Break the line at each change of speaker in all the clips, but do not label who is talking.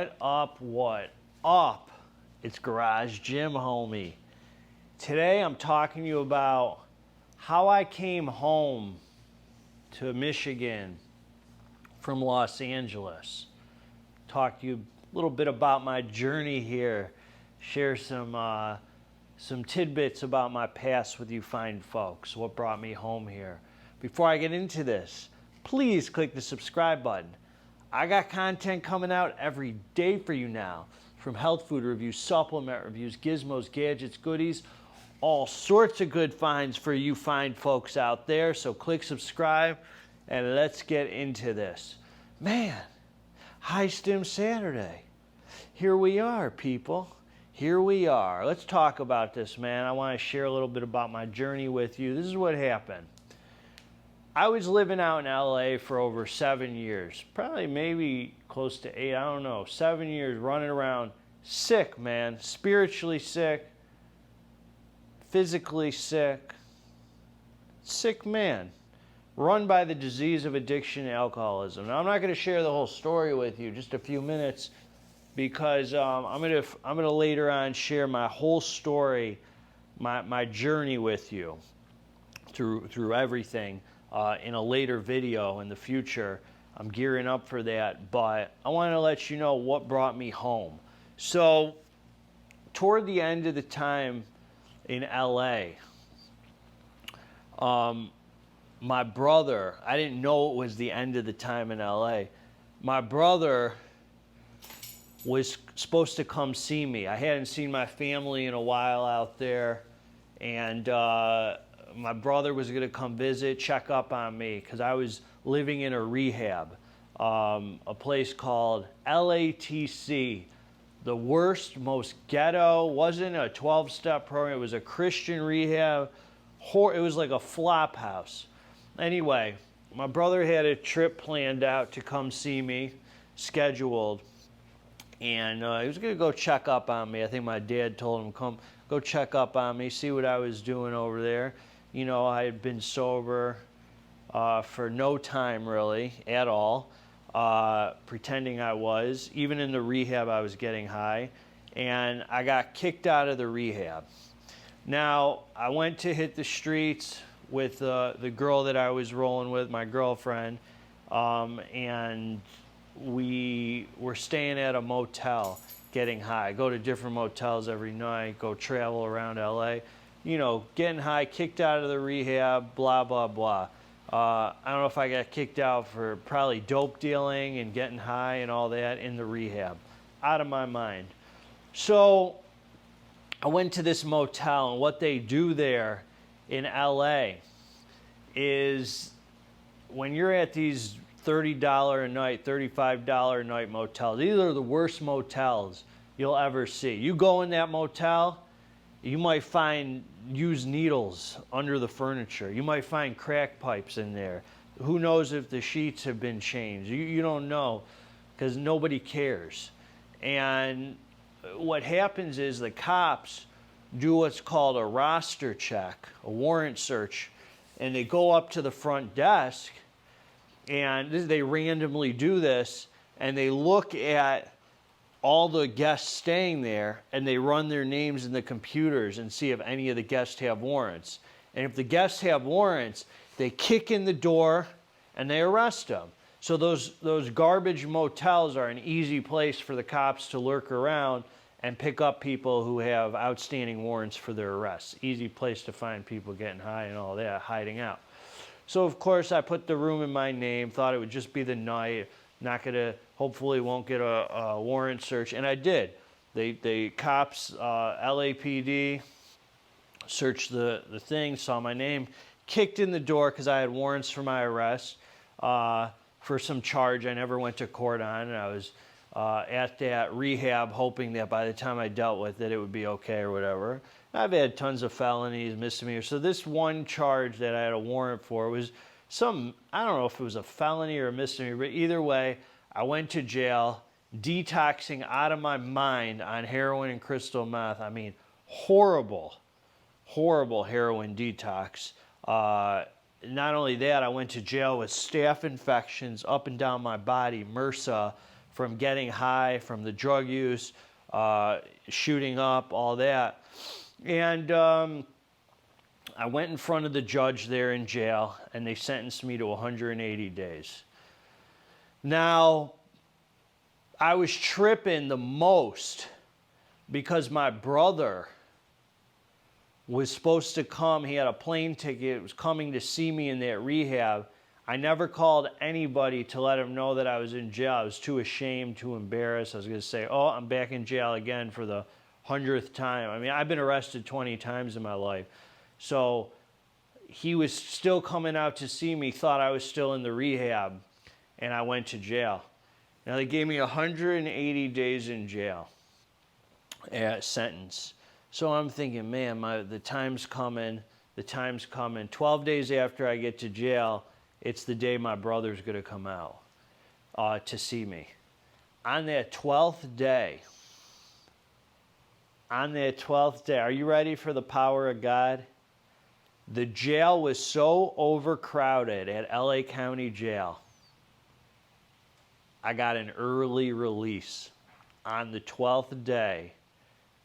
What up, what up? It's Garage Gym Homie. Today I'm talking to you about how I came home to Michigan from Los Angeles. Talk to you a little bit about my journey here. Share some tidbits about my past with you fine folks. What brought me home here. Before I get into this, please click the subscribe button. I got content coming out every day for you now, from health food reviews, supplement reviews, gizmos, gadgets, goodies, all sorts of good finds for you fine folks out there. So click subscribe and let's get into this. Man, High Stim Saturday. Here we are, people. Here we are. Let's talk about this, man. I want to share a little bit about my journey with you. This is what happened. I was living out in LA for over 7 years, probably maybe close to 8, I don't know, 7 years running around sick, man, spiritually sick, physically sick, sick man, run by the disease of addiction and alcoholism. Now, I'm not going to share the whole story with you, just a few minutes, because I'm gonna later on share my whole story, my journey with you through everything. In a later video in the future. I'm gearing up for that, but I want to let you know what brought me home. So, toward the end of the time in LA, my brother, I didn't know it was the end of the time in LA. My brother was supposed to come see me. I hadn't seen my family in a while out there, and my brother was going to come visit, check up on me, because I was living in a rehab, a place called LATC, the worst, most ghetto. Wasn't a 12-step program. It was a Christian rehab. It was like a flop house. Anyway, my brother had a trip planned out to come see me, scheduled, and he was going to go check up on me. I think my dad told him, come, go check up on me, see what I was doing over there. You know, I had been sober for no time really at all, pretending I was. Even in the rehab, I was getting high, and I got kicked out of the rehab. Now, I went to hit the streets with the girl that I was rolling with, my girlfriend, and we were staying at a motel getting high. Go to different motels every night, go travel around LA. You know, getting high, kicked out of the rehab, blah, blah, blah. I don't know if I got kicked out for probably dope dealing and getting high and all that in the rehab. Out of my mind. So I went to this motel, and what they do there in LA is when you're at these $30 a night, $35 a night motels, these are the worst motels you'll ever see. You go in that motel, you might find used needles under the furniture. You might find crack pipes in there. Who knows if the sheets have been changed? You don't know, because nobody cares. And what happens is the cops do what's called a roster check, a warrant search, and they go up to the front desk, and they randomly do this, and they look at all the guests staying there, and they run their names in the computers and see if any of the guests have warrants. And if the guests have warrants, they kick in the door and they arrest them. So those garbage motels are an easy place for the cops to lurk around and pick up people who have outstanding warrants for their arrests. Easy place to find people getting high and all that, hiding out. So of course I put the room in my name, thought it would just be the night, not gonna, hopefully won't get a warrant search, and I did. The cops, LAPD, searched the thing, saw my name, kicked in the door because I had warrants for my arrest for some charge I never went to court on, and I was at that rehab hoping that by the time I dealt with it, it would be okay or whatever. I've had tons of felonies, misdemeanors, so this one charge that I had a warrant for was some, I don't know if it was a felony or a misdemeanor, but either way, I went to jail, detoxing out of my mind on heroin and crystal meth. I mean, horrible, horrible heroin detox. Not only that, I went to jail with staph infections up and down my body, MRSA, from getting high, from the drug use, shooting up, all that. And I went in front of the judge there in jail, and they sentenced me to 180 days. Now, I was tripping the most because my brother was supposed to come. He had a plane ticket, was coming to see me in that rehab. I never called anybody to let him know that I was in jail. I was too ashamed, too embarrassed. I was going to say, oh, I'm back in jail again for the 100th time. I mean, I've been arrested 20 times in my life. So he was still coming out to see me, thought I was still in the rehab, and I went to jail. Now, they gave me 180 days in jail sentence. So I'm thinking, man, the time's coming, the time's coming. 12 days after I get to jail, it's the day my brother's going to come out to see me. On that 12th day, are you ready for the power of God? The jail was so overcrowded at LA County Jail, I got an early release on the 12th day,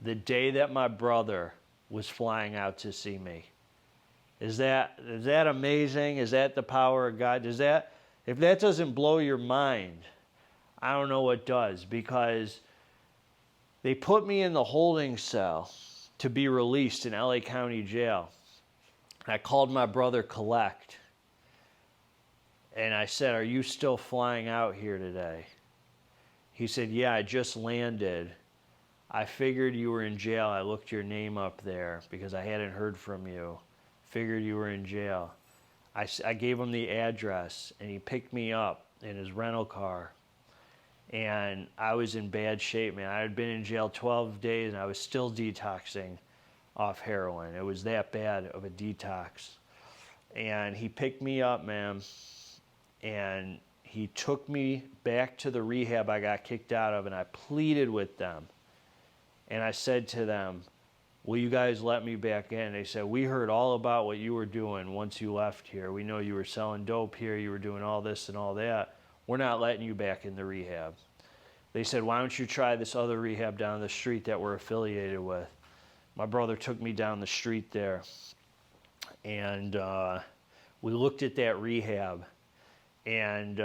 the day that my brother was flying out to see me. Is that amazing? Is that the power of God? If that doesn't blow your mind, I don't know what does, because they put me in the holding cell to be released in LA County Jail. I called my brother Collect, and I said, are you still flying out here today? He said, yeah, I just landed. I figured you were in jail. I looked your name up there because I hadn't heard from you. Figured you were in jail. I gave him the address, and he picked me up in his rental car. And I was in bad shape, man. I had been in jail 12 days, and I was still detoxing off heroin. It was that bad of a detox. And he picked me up, man, and he took me back to the rehab I got kicked out of, and I pleaded with them. And I said to them, will you guys let me back in? They said, we heard all about what you were doing once you left here. We know you were selling dope here. You were doing all this and all that. We're not letting you back in the rehab. They said, why don't you try this other rehab down the street that we're affiliated with? My brother took me down the street there, and we looked at that rehab, and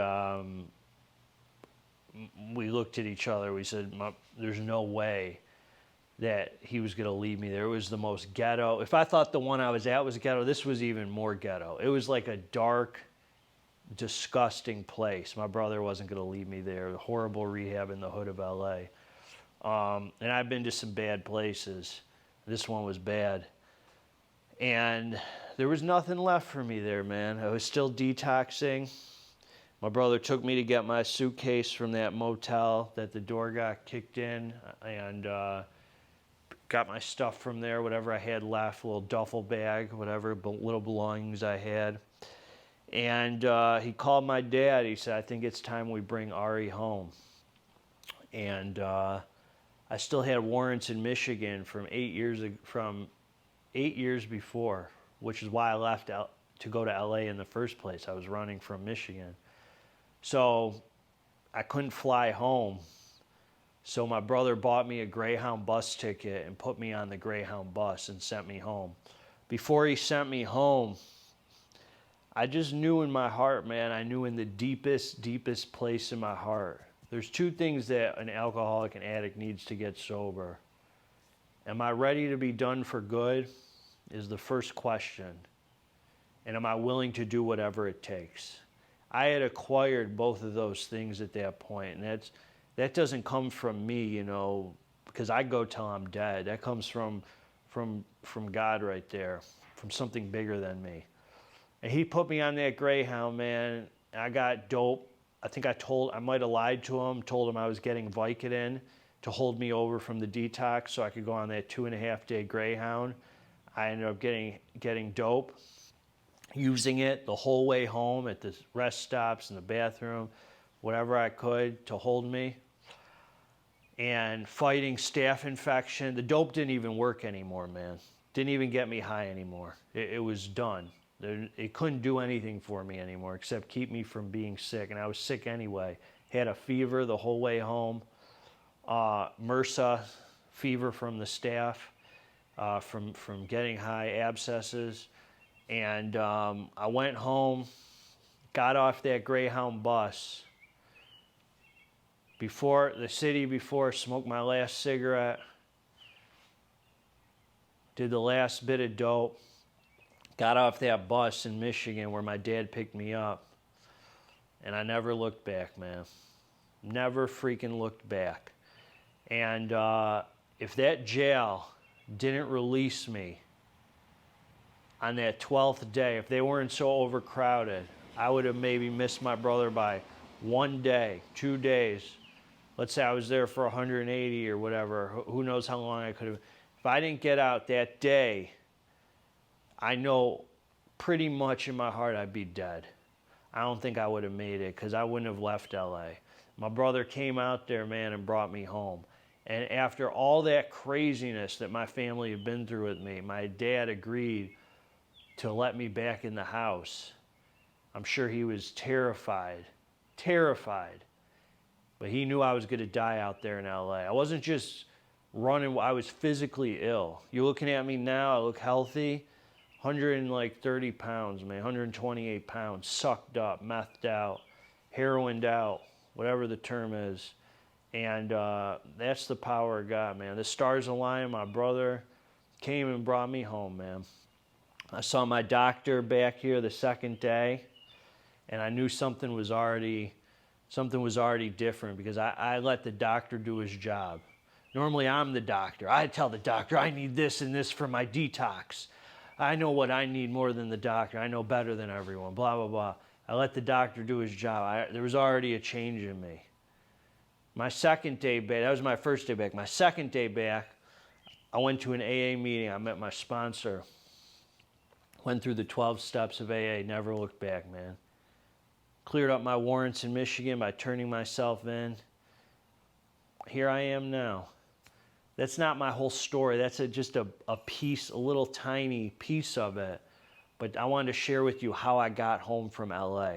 we looked at each other. We said, there's no way that he was going to leave me there. It was the most ghetto. If I thought the one I was at was ghetto, this was even more ghetto. It was like a dark, disgusting place. My brother wasn't going to leave me there. A horrible rehab in the hood of LA. And I've been to some bad places. This one was bad. And there was nothing left for me there, man. I was still detoxing. My brother took me to get my suitcase from that motel that the door got kicked in, and got my stuff from there, whatever I had left, a little duffel bag, whatever little belongings I had. And he called my dad. He said, I think it's time we bring Ari home. And I still had warrants in Michigan from 8 years before, which is why I left out to go to LA in the first place. I was running from Michigan. So I couldn't fly home. So my brother bought me a Greyhound bus ticket and put me on the Greyhound bus and sent me home. Before he sent me home, I just knew in my heart, man, I knew in the deepest, deepest place in my heart. There's two things that an alcoholic and addict needs to get sober. Am I ready to be done for good is the first question. And am I willing to do whatever it takes? I had acquired both of those things at that point, and that doesn't come from me, you know, because I go till I'm dead. That comes from God right there, from something bigger than me. And he put me on that Greyhound, man. I got dope. I think I might have lied to him, told him I was getting Vicodin to hold me over from the detox so I could go on that 2.5-day Greyhound. I ended up getting dope, using it the whole way home at the rest stops, in the bathroom, whatever I could to hold me. And fighting staph infection. The dope didn't even work anymore, man. Didn't even get me high anymore. It was done. It couldn't do anything for me anymore except keep me from being sick. And I was sick anyway. Had a fever the whole way home. MRSA, fever from the staph, from getting high, abscesses. And I went home, got off that Greyhound bus. Before, smoked my last cigarette. Did the last bit of dope. Got off that bus in Michigan where my dad picked me up. And I never looked back, man. Never freaking looked back. And if that jail didn't release me on that 12th day, if they weren't so overcrowded, I would have maybe missed my brother by 1 day, 2 days. Let's say I was there for 180 or whatever. Who knows how long I could have. If I didn't get out that day, I know pretty much in my heart I'd be dead. I don't think I would have made it because I wouldn't have left LA. My brother came out there, man, and brought me home. And after all that craziness that my family had been through with me, my dad agreed to let me back in the house. I'm sure he was terrified. But he knew I was going to die out there in LA. I wasn't just running, I was physically ill. You're looking at me now, I look healthy. 130 pounds, man, 128 pounds, sucked up, methed out, heroined out, whatever the term is. And that's the power of God, man. The stars aligned, my brother came and brought me home, man. I saw my doctor back here the second day, and I knew something was already different because I let the doctor do his job. Normally I'm the doctor. I tell the doctor, I need this and this for my detox. I know what I need more than the doctor. I know better than everyone, blah, blah, blah. I let the doctor do his job. There was already a change in me. My second day back, that was my first day back. My second day back, I went to an AA meeting. I met my sponsor. Went through the 12 steps of AA, never looked back, man. Cleared up my warrants in Michigan by turning myself in. Here I am now. That's not my whole story. That's just a piece, a little tiny piece of it. But I wanted to share with you how I got home from LA,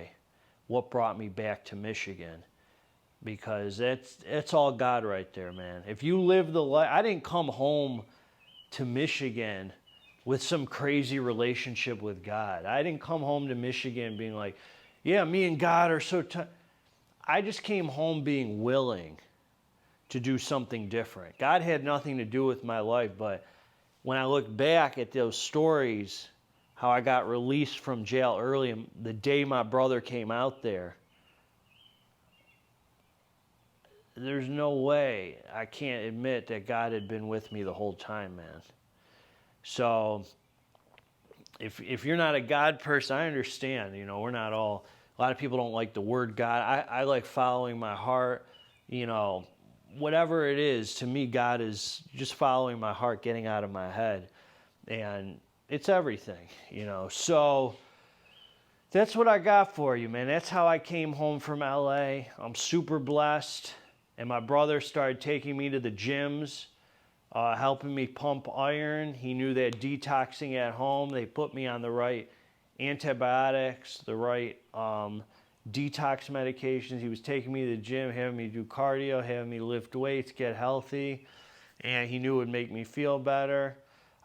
what brought me back to Michigan. Because that's all God right there, man. If you live the life, I didn't come home to Michigan with some crazy relationship with God. I didn't come home to Michigan being like, yeah, me and God are so tight. I just came home being willing to do something different. God had nothing to do with my life, but when I look back at those stories, how I got released from jail early, the day my brother came out there, there's no way I can't admit that God had been with me the whole time, man. So if you're not a God person, I understand, we're not all, a lot of people don't like the word God. I like following my heart, whatever it is, to me, God is just following my heart, getting out of my head. And it's everything, So that's what I got for you, man. That's how I came home from LA. I'm super blessed. And my brother started taking me to the gyms, helping me pump iron. He knew that detoxing at home, they put me on the right antibiotics, the right detox medications. He was taking me to the gym, having me do cardio, having me lift weights, get healthy. And he knew it would make me feel better.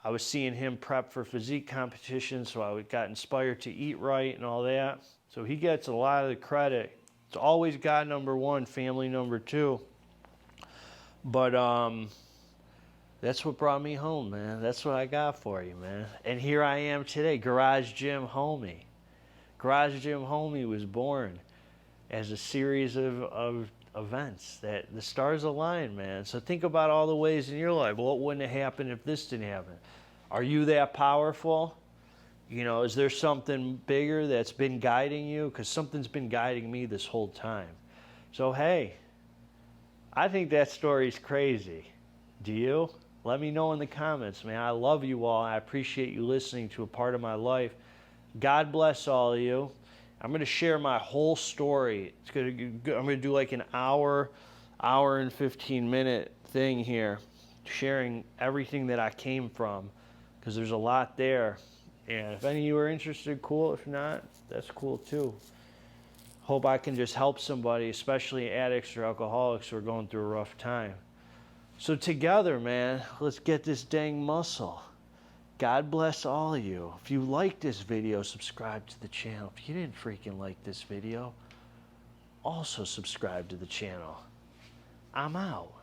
I was seeing him prep for physique competitions, so I got inspired to eat right and all that. So he gets a lot of the credit. It's always God number one, family number two. But that's what brought me home, man. That's what I got for you, man. And here I am today, Garage Gym Homie. Garage Gym Homie was born as a series of events that the stars aligned, man. So think about all the ways in your life. What wouldn't have happened if this didn't happen? Are you that powerful? Is there something bigger that's been guiding you? Because something's been guiding me this whole time. So, hey, I think that story's crazy. Do you? Let me know in the comments, man. I love you all. I appreciate you listening to a part of my life. God bless all of you. I'm going to share my whole story. I'm going to do like an hour and 15-minute thing here, sharing everything that I came from, because there's a lot there. And if any of you are interested, cool. If not, that's cool too. Hope I can just help somebody, especially addicts or alcoholics who are going through a rough time. So together, man, let's get this dang muscle. God bless all of you. If you like this video, subscribe to the channel. If you didn't freaking like this video, also subscribe to the channel. I'm out.